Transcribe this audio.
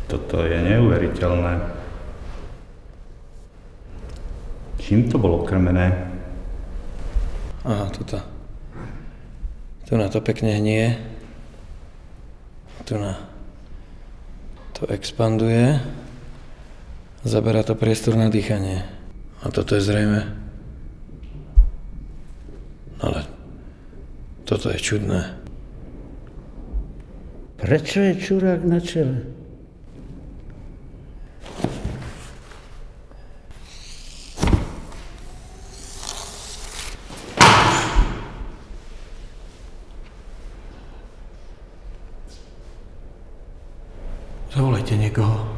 Toto je neuveriteľné. Čím to bolo krmené? Aha, tuto. Tu na to pekne hnie. Tu na to expanduje. Zaberá to priestor na dýchanie. A toto je zrejme. Ale toto je čudné. Prečo je čurák na čele? Zavolajte niekoho.